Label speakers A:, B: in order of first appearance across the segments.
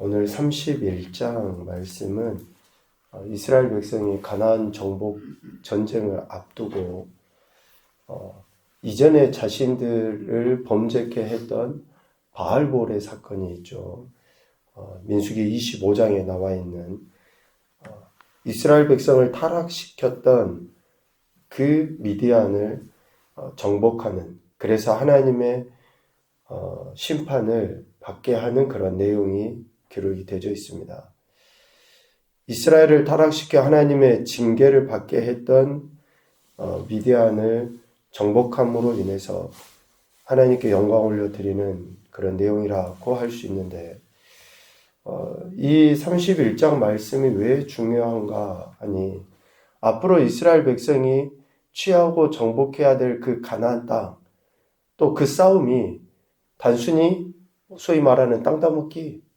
A: 오늘 31장 말씀은 이스라엘 백성이 가나안 정복 전쟁을 앞두고 이전에 자신들을 범죄케 했던 바알볼의 사건이 있죠. 민수기 25장에 나와 있는 이스라엘 백성을 타락시켰던 그 미디안을 정복하는, 그래서 하나님의 심판을 받게 하는 그런 내용이 기록이 되어 있습니다. 이스라엘을 타락시켜 하나님의 징계를 받게 했던 미디안을 정복함으로 인해서 하나님께 영광 올려드리는 그런 내용이라고 할 수 있는데, 이 31장 말씀이 왜 중요한가 하니, 앞으로 이스라엘 백성이 취하고 정복해야 될 그 가나안 땅, 또 그 싸움이 단순히 소위 말하는 땅 따먹기,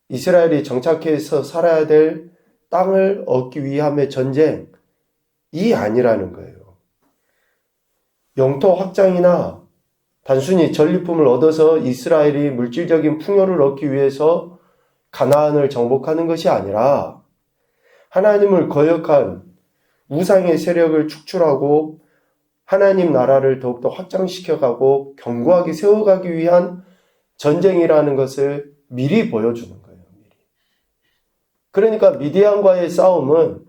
A: 이스라엘이 정착해서 살아야 될 땅을 얻기 위함의 전쟁이 아니라는 거예요. 영토 확장이나 단순히 전리품을 얻어서 이스라엘이 물질적인 풍요를 얻기 위해서 가나안을 정복하는 것이 아니라, 하나님을 거역한 우상의 세력을 축출하고 하나님 나라를 더욱더 확장시켜가고 견고하게 세워가기 위한 전쟁이라는 것을 미리 보여주는 거예요. 그러니까 미디안과의 싸움은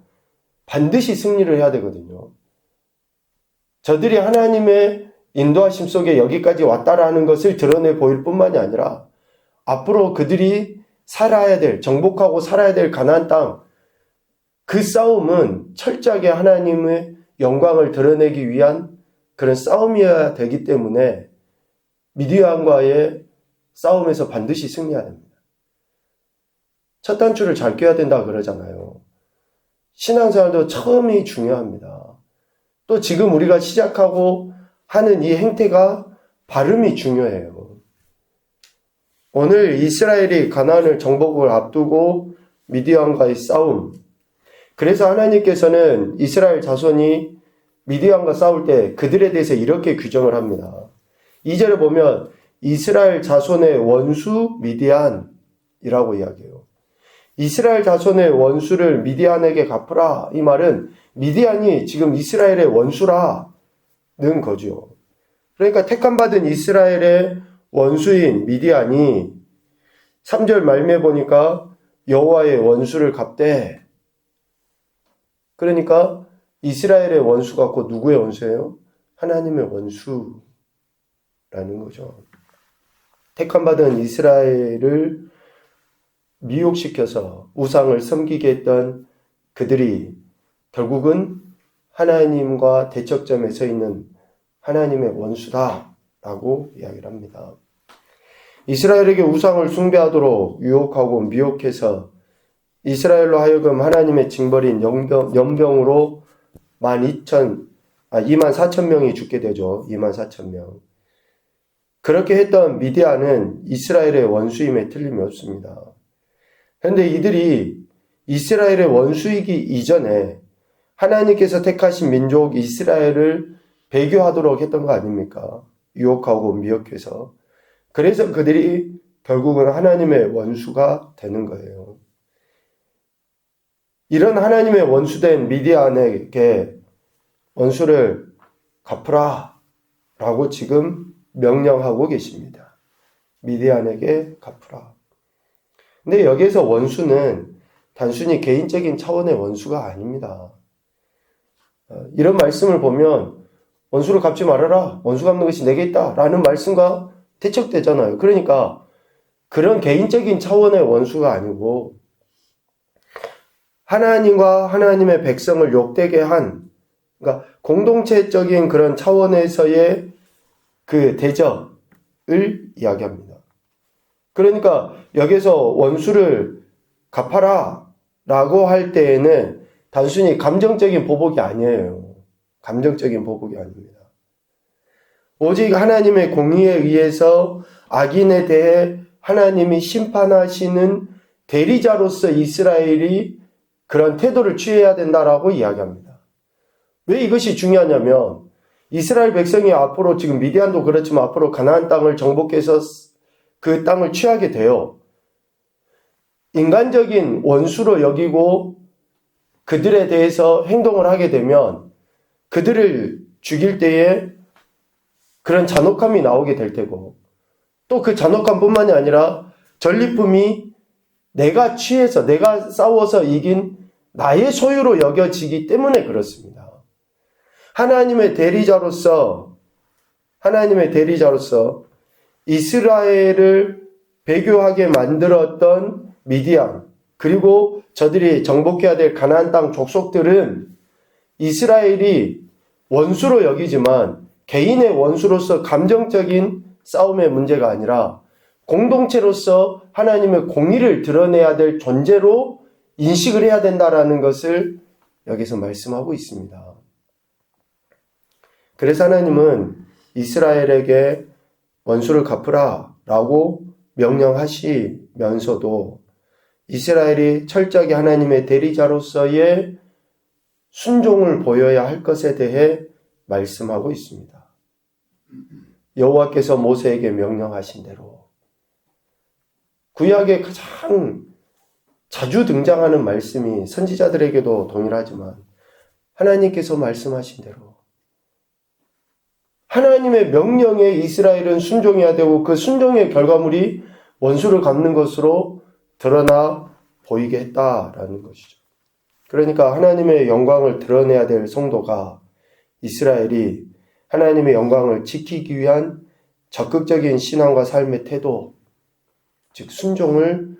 A: 반드시 승리를 해야 되거든요. 저들이 하나님의 인도하심 속에 여기까지 왔다라는 것을 드러내 보일 뿐만이 아니라, 앞으로 그들이 살아야 될, 정복하고 살아야 될 가나안 땅, 그 싸움은 철저하게 하나님의 영광을 드러내기 위한 그런 싸움이어야 되기 때문에 미디안과의 싸움에서 반드시 승리해야 됩니다. 첫 단추를 잘 껴야 된다 그러잖아요. 신앙생활도 처음이 중요합니다. 또 지금 우리가 시작하고 하는 이 행태가 발음이 중요해요. 오늘 이스라엘이 가나안을 정복을 앞두고 미디안과의 싸움, 그래서 하나님께서는 이스라엘 자손이 미디안과 싸울 때 그들에 대해서 이렇게 규정을 합니다. 2절에 보면 이스라엘 자손의 원수 미디안이라고 이야기해요. 이스라엘 자손의 원수를 미디안에게 갚으라. 이 말은 미디안이 지금 이스라엘의 원수라는 거죠. 그러니까 택함받은 이스라엘의 원수인 미디안이 3절 말미에 보니까 여호와의 원수를 갚되, 그러니까 이스라엘의 원수가 곧 누구의 원수예요? 하나님의 원수라는 거죠. 택함받은 이스라엘을 미혹시켜서 우상을 섬기게 했던 그들이 결국은 하나님과 대척점에 서 있는 하나님의 원수다라고 이야기를 합니다. 이스라엘에게 우상을 숭배하도록 유혹하고 미혹해서 이스라엘로 하여금 하나님의 징벌인 연병으로 24,000명이 죽게 되죠. 24,000명. 그렇게 했던 미디안은 이스라엘의 원수임에 틀림이 없습니다. 그런데 이들이 이스라엘의 원수이기 이전에 하나님께서 택하신 민족 이스라엘을 배교하도록 했던 거 아닙니까? 유혹하고 미혹해서. 그래서 그들이 결국은 하나님의 원수가 되는 거예요. 이런 하나님의 원수된 미디안에게 원수를 갚으라 라고 지금 명령하고 계십니다. 미디안에게 갚으라. 근데 여기에서 원수는 단순히 개인적인 차원의 원수가 아닙니다. 이런 말씀을 보면 원수를 갚지 말아라, 원수 갚는 것이 내게 있다 라는 말씀과 대척되잖아요. 그러니까 그런 개인적인 차원의 원수가 아니고 하나님과 하나님의 백성을 욕되게 한, 그러니까 공동체적인 그런 차원에서의 그 대적을 이야기합니다. 그러니까 여기서 원수를 갚아라 라고 할 때에는 단순히 감정적인 보복이 아니에요. 감정적인 보복이 아닙니다. 오직 하나님의 공의에 의해서 악인에 대해 하나님이 심판하시는 대리자로서 이스라엘이 그런 태도를 취해야 된다라고 이야기합니다. 왜 이것이 중요하냐면, 이스라엘 백성이 앞으로, 지금 미디안도 그렇지만 앞으로 가나안 땅을 정복해서 그 땅을 취하게 돼요. 인간적인 원수로 여기고 그들에 대해서 행동을 하게 되면 그들을 죽일 때에 그런 잔혹함이 나오게 될 테고, 또 그 잔혹함뿐만이 아니라 전리품이 내가 취해서 내가 싸워서 이긴 나의 소유로 여겨지기 때문에 그렇습니다. 하나님의 대리자로서 이스라엘을 배교하게 만들었던 미디안, 그리고 저들이 정복해야 될 가나안 땅 족속들은 이스라엘이 원수로 여기지만 개인의 원수로서 감정적인 싸움의 문제가 아니라 공동체로서 하나님의 공의를 드러내야 될 존재로 인식을 해야 된다라는 것을 여기서 말씀하고 있습니다. 그래서 하나님은 이스라엘에게 원수를 갚으라 라고 명령하시면서도 이스라엘이 철저하게 하나님의 대리자로서의 순종을 보여야 할 것에 대해 말씀하고 있습니다. 여호와께서 모세에게 명령하신 대로, 구약에 가장 자주 등장하는 말씀이 선지자들에게도 동일하지만 하나님께서 말씀하신 대로 하나님의 명령에 이스라엘은 순종해야 되고, 그 순종의 결과물이 원수를 갚는 것으로 드러나 보이게 했다라는 것이죠. 그러니까 하나님의 영광을 드러내야 될 성도가, 이스라엘이 하나님의 영광을 지키기 위한 적극적인 신앙과 삶의 태도, 즉 순종을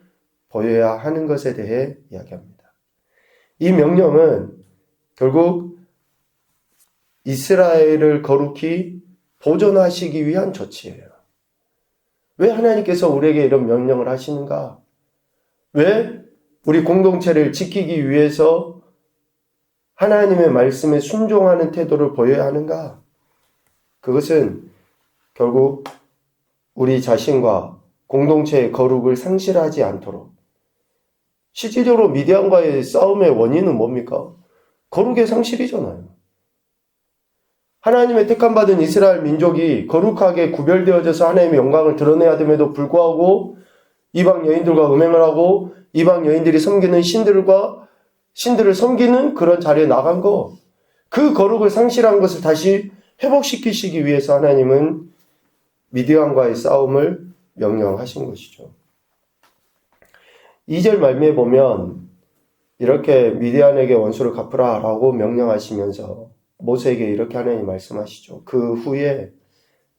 A: 보여야 하는 것에 대해 이야기합니다. 이 명령은 결국 이스라엘을 거룩히 보존하시기 위한 조치예요. 왜 하나님께서 우리에게 이런 명령을 하시는가? 왜 우리 공동체를 지키기 위해서 하나님의 말씀에 순종하는 태도를 보여야 하는가? 그것은 결국 우리 자신과 공동체의 거룩을 상실하지 않도록, 실질적으로 미디안과의 싸움의 원인은 뭡니까? 거룩의 상실이잖아요. 하나님의 택함받은 이스라엘 민족이 거룩하게 구별되어져서 하나님의 영광을 드러내야 됨에도 불구하고 이방 여인들과 음행을 하고 이방 여인들이 섬기는 신들을 섬기는 그런 자리에 나간 거, 그 거룩을 상실한 것을 다시 회복시키시기 위해서 하나님은 미디안과의 싸움을 명령하신 것이죠. 2절 말미에 보면 이렇게 미디안에게 원수를 갚으라 라고 명령하시면서 모세에게 이렇게 하나님 말씀하시죠. 그 후에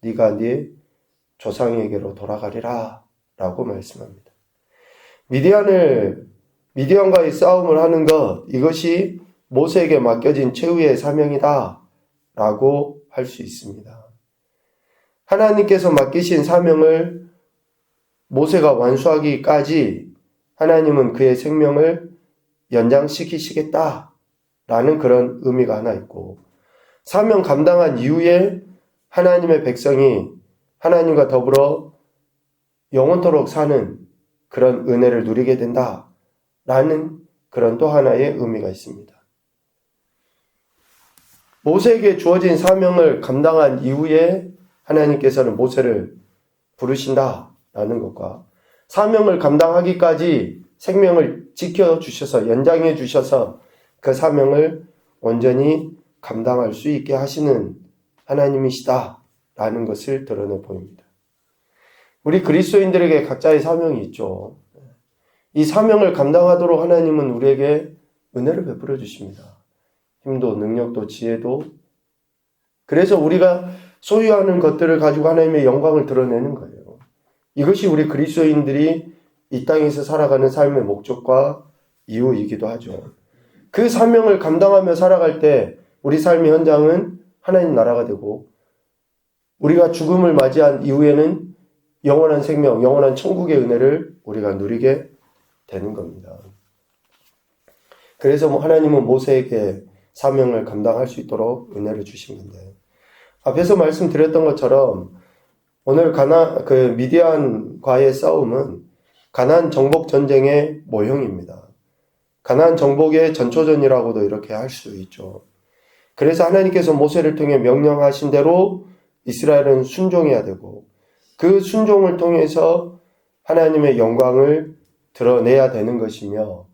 A: 네가 네 조상에게로 돌아가리라 라고 말씀합니다. 미디안과의 싸움을 하는 것, 이것이 모세에게 맡겨진 최후의 사명이다 라고 할 수 있습니다. 하나님께서 맡기신 사명을 모세가 완수하기까지 하나님은 그의 생명을 연장시키시겠다라는 그런 의미가 하나 있고, 사명 감당한 이후에 하나님의 백성이 하나님과 더불어 영원토록 사는 그런 은혜를 누리게 된다라는 그런 또 하나의 의미가 있습니다. 모세에게 주어진 사명을 감당한 이후에 하나님께서는 모세를 부르신다라는 것과, 사명을 감당하기까지 생명을 지켜주셔서 연장해 주셔서 그 사명을 온전히 감당할 수 있게 하시는 하나님이시다라는 것을 드러내 보입니다. 우리 그리스도인들에게 각자의 사명이 있죠. 이 사명을 감당하도록 하나님은 우리에게 은혜를 베풀어 주십니다. 힘도 능력도 지혜도. 그래서 우리가 소유하는 것들을 가지고 하나님의 영광을 드러내는 거예요. 이것이 우리 그리스도인들이 이 땅에서 살아가는 삶의 목적과 이유이기도 하죠. 그 사명을 감당하며 살아갈 때 우리 삶의 현장은 하나님 나라가 되고, 우리가 죽음을 맞이한 이후에는 영원한 생명, 영원한 천국의 은혜를 우리가 누리게 되는 겁니다. 그래서 하나님은 모세에게 사명을 감당할 수 있도록 은혜를 주신 건데, 앞에서 말씀드렸던 것처럼 오늘 미디안과의 싸움은 가나안 정복 전쟁의 모형입니다. 가나안 정복의 전초전이라고도 이렇게 할 수 있죠. 그래서 하나님께서 모세를 통해 명령하신 대로 이스라엘은 순종해야 되고, 그 순종을 통해서 하나님의 영광을 드러내야 되는 것이며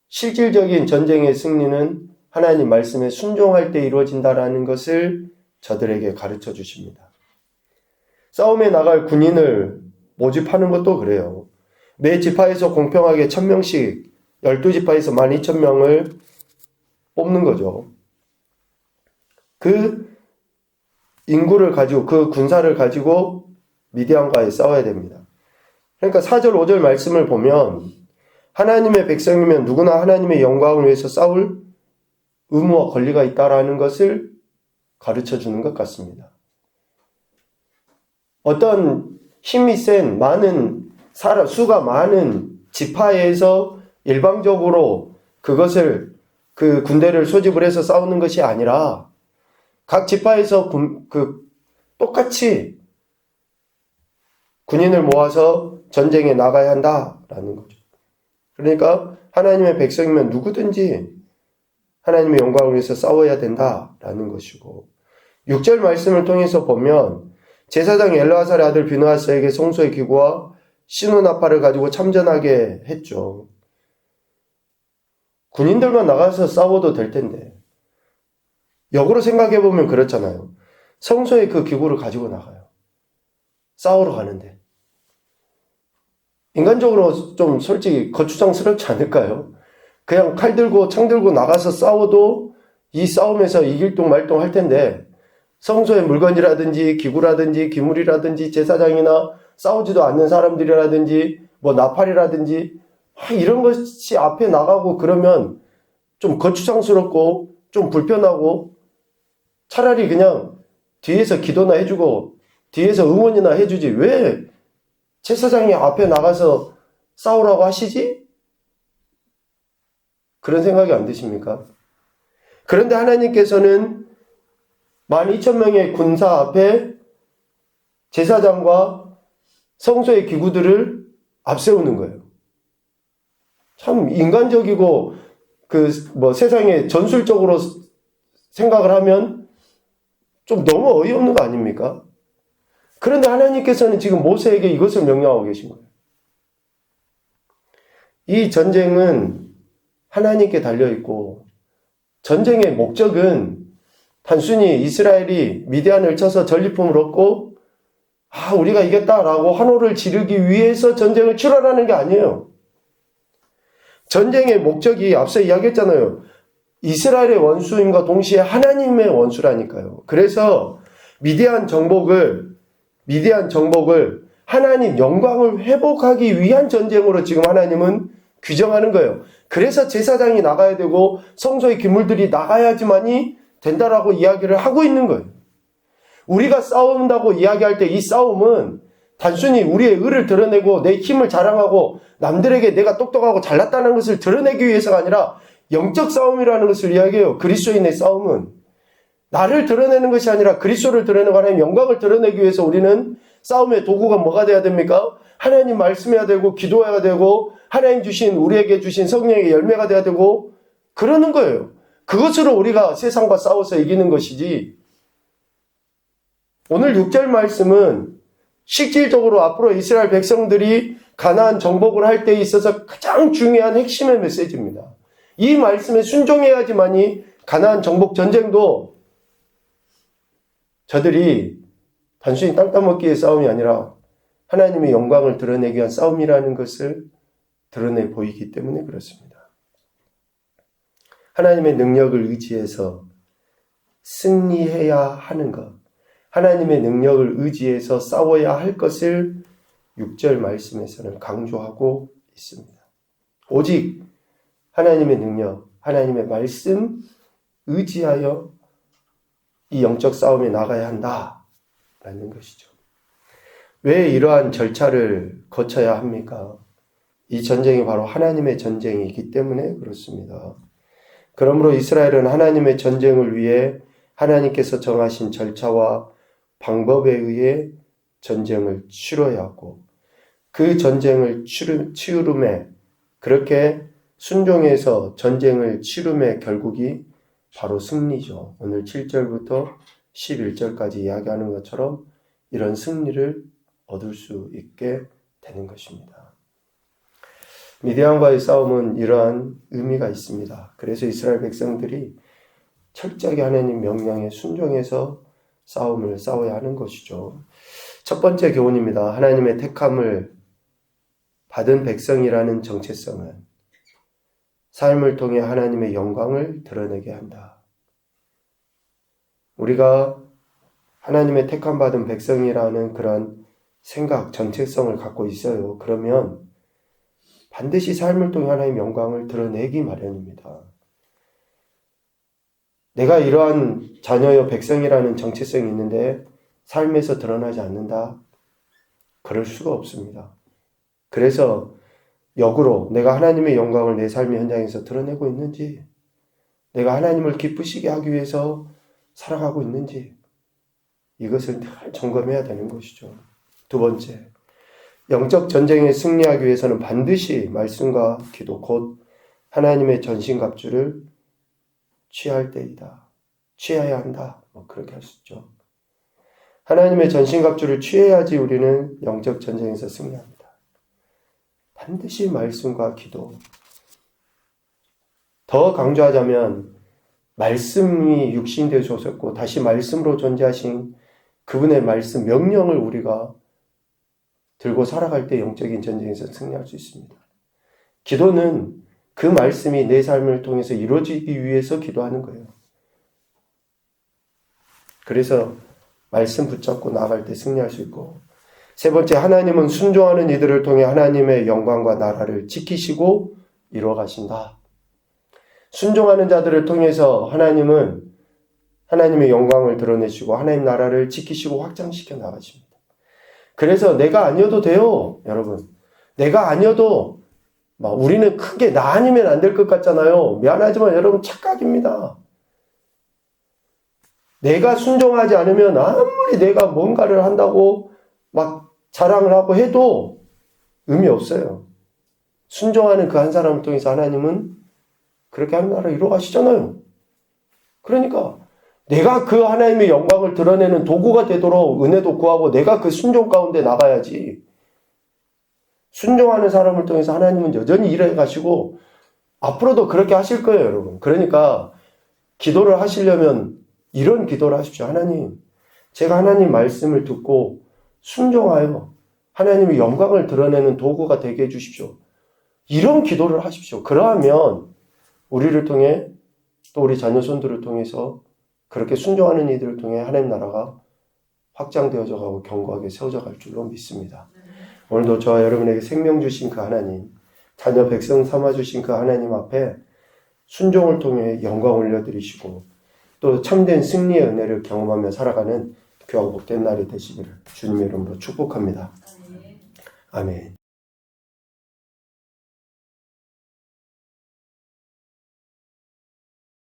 A: 실질적인 전쟁의 승리는 하나님 말씀에 순종할 때 이루어진다라는 것을 저들에게 가르쳐 주십니다. 싸움에 나갈 군인을 모집하는 것도 그래요. 매 지파에서 공평하게 1000명씩 12지파에서 12,000명을 뽑는 거죠. 그 인구를 가지고 그 군사를 가지고 미디안과에 싸워야 됩니다. 그러니까 4절 5절 말씀을 보면 하나님의 백성이면 누구나 하나님의 영광을 위해서 싸울 의무와 권리가 있다라는 것을 가르쳐 주는 것 같습니다. 어떤 힘이 센 많은 수가 많은 지파에서 일방적으로 그 군대를 소집을 해서 싸우는 것이 아니라 각 지파에서 똑같이 군인을 모아서 전쟁에 나가야 한다라는 거죠. 그러니까 하나님의 백성이면 누구든지 하나님의 영광을 위해서 싸워야 된다라는 것이고 6절 말씀을 통해서 보면 제사장 엘르아살의 아들 비느하스에게 성소의 기구와 시누나팔을 가지고 참전하게 했죠. 군인들만 나가서 싸워도 될 텐데 역으로 생각해보면 그렇잖아요. 성소의 그 기구를 가지고 나가요. 싸우러 가는데 인간적으로 좀 솔직히 거추장스럽지 않을까요? 그냥 칼 들고 창 들고 나가서 싸워도 이 싸움에서 이길 둥 말둥 할 텐데 성소의 물건이라든지 기구라든지 기물이라든지 제사장이나 싸우지도 않는 사람들이라든지 뭐 나팔이라든지 이런 것이 앞에 나가고 그러면 좀 거추장스럽고 좀 불편하고 차라리 그냥 뒤에서 기도나 해주고 뒤에서 응원이나 해주지 왜 제사장이 앞에 나가서 싸우라고 하시지? 그런 생각이 안 드십니까? 그런데 하나님께서는 12,000명의 군사 앞에 제사장과 성소의 기구들을 앞세우는 거예요. 참 인간적이고 세상에 전술적으로 생각을 하면 좀 너무 어이없는 거 아닙니까? 그런데 하나님께서는 지금 모세에게 이것을 명령하고 계신 거예요. 이 전쟁은 하나님께 달려있고 전쟁의 목적은 단순히 이스라엘이 미디안을 쳐서 전리품을 얻고 우리가 이겼다라고 환호를 지르기 위해서 전쟁을 치러라는 게 아니에요. 전쟁의 목적이 앞서 이야기했잖아요. 이스라엘의 원수임과 동시에 하나님의 원수라니까요. 그래서 미디안 정복을 하나님 영광을 회복하기 위한 전쟁으로 지금 하나님은 규정하는 거예요. 그래서 제사장이 나가야 되고 성소의 기물들이 나가야지만이 된다라고 이야기를 하고 있는 거예요. 우리가 싸운다고 이야기할 때 이 싸움은 단순히 우리의 의를 드러내고 내 힘을 자랑하고 남들에게 내가 똑똑하고 잘났다는 것을 드러내기 위해서가 아니라 영적 싸움이라는 것을 이야기해요. 그리스도인의 싸움은 나를 드러내는 것이 아니라 그리스도를 드러내고 하나님 영광을 드러내기 위해서 우리는 싸움의 도구가 뭐가 돼야 됩니까? 하나님 말씀해야 되고 기도해야 되고 하나님 우리에게 주신 성령의 열매가 돼야 되고 그러는 거예요. 그것으로 우리가 세상과 싸워서 이기는 것이지. 오늘 6절 말씀은 실질적으로 앞으로 이스라엘 백성들이 가나안 정복을 할 때 있어서 가장 중요한 핵심의 메시지입니다. 이 말씀에 순종해야지만이 가나안 정복 전쟁도 저들이 단순히 땅 따먹기의 싸움이 아니라 하나님의 영광을 드러내기 위한 싸움이라는 것을 드러내 보이기 때문에 그렇습니다. 하나님의 능력을 의지해서 승리해야 하는 것, 하나님의 능력을 의지해서 싸워야 할 것을 6절 말씀에서는 강조하고 있습니다. 오직 하나님의 능력, 하나님의 말씀 의지하여 이 영적 싸움에 나가야 한다라는 것이죠. 왜 이러한 절차를 거쳐야 합니까? 이 전쟁이 바로 하나님의 전쟁이기 때문에 그렇습니다. 그러므로 이스라엘은 하나님의 전쟁을 위해 하나님께서 정하신 절차와 방법에 의해 전쟁을 치러야 하고 그 전쟁을 치름에 그렇게 순종해서 전쟁을 치름의 결국이 바로 승리죠. 오늘 7절부터 11절까지 이야기하는 것처럼 이런 승리를 얻을 수 있게 되는 것입니다. 미디안과의 싸움은 이러한 의미가 있습니다. 그래서 이스라엘 백성들이 철저하게 하나님 명령에 순종해서 싸움을 싸워야 하는 것이죠. 첫 번째 교훈입니다. 하나님의 택함을 받은 백성이라는 정체성은 삶을 통해 하나님의 영광을 드러내게 한다. 우리가 하나님의 택함받은 백성이라는 그런 생각, 정체성을 갖고 있어요. 그러면 반드시 삶을 통해 하나님의 영광을 드러내기 마련입니다. 내가 이러한 자녀여 백성이라는 정체성이 있는데 삶에서 드러나지 않는다? 그럴 수가 없습니다. 그래서 역으로 내가 하나님의 영광을 내 삶의 현장에서 드러내고 있는지, 내가 하나님을 기쁘시게 하기 위해서 살아가고 있는지, 이것을 늘 점검해야 되는 것이죠. 두 번째, 영적 전쟁에 승리하기 위해서는 반드시 말씀과 기도, 곧 하나님의 전신갑주를 취할 때이다. 취해야 한다. 그렇게 할 수 있죠. 하나님의 전신갑주를 취해야지 우리는 영적 전쟁에서 승리합니다. 반드시 말씀과 기도. 더 강조하자면 말씀이 육신되어 오셨고 다시 말씀으로 존재하신 그분의 말씀, 명령을 우리가 들고 살아갈 때 영적인 전쟁에서 승리할 수 있습니다. 기도는 그 말씀이 내 삶을 통해서 이루어지기 위해서 기도하는 거예요. 그래서 말씀 붙잡고 나아갈 때 승리할 수 있고, 세 번째, 하나님은 순종하는 이들을 통해 하나님의 영광과 나라를 지키시고 이루어 가신다. 순종하는 자들을 통해서 하나님은 하나님의 영광을 드러내시고 하나님 나라를 지키시고 확장시켜 나가십니다. 그래서 내가 아니어도 돼요, 여러분. 내가 아니어도 우리는 크게 나 아니면 안 될 것 같잖아요. 미안하지만 여러분 착각입니다. 내가 순종하지 않으면 아무리 내가 뭔가를 한다고 막 자랑을 하고 해도 의미 없어요. 순종하는 그 한 사람을 통해서 하나님은 그렇게 하는 나라를 이루어 가시잖아요. 그러니까 내가 그 하나님의 영광을 드러내는 도구가 되도록 은혜도 구하고 내가 그 순종 가운데 나가야지. 순종하는 사람을 통해서 하나님은 여전히 일해 가시고 앞으로도 그렇게 하실 거예요, 여러분. 그러니까 기도를 하시려면 이런 기도를 하십시오. 하나님, 제가 하나님 말씀을 듣고 순종하여 하나님의 영광을 드러내는 도구가 되게 해주십시오. 이런 기도를 하십시오. 그러하면 우리를 통해 또 우리 자녀 손들을 통해서 그렇게 순종하는 이들을 통해 하나님 나라가 확장되어져 가고 견고하게 세워져 갈 줄로 믿습니다. 오늘도 저와 여러분에게 생명 주신 그 하나님, 자녀 백성 삼아주신 그 하나님 앞에 순종을 통해 영광 올려드리시고 또 참된 승리의 은혜를 경험하며 살아가는 귀하고 복된 날이 되시기를 주님의 이름으로 축복합니다. 아멘.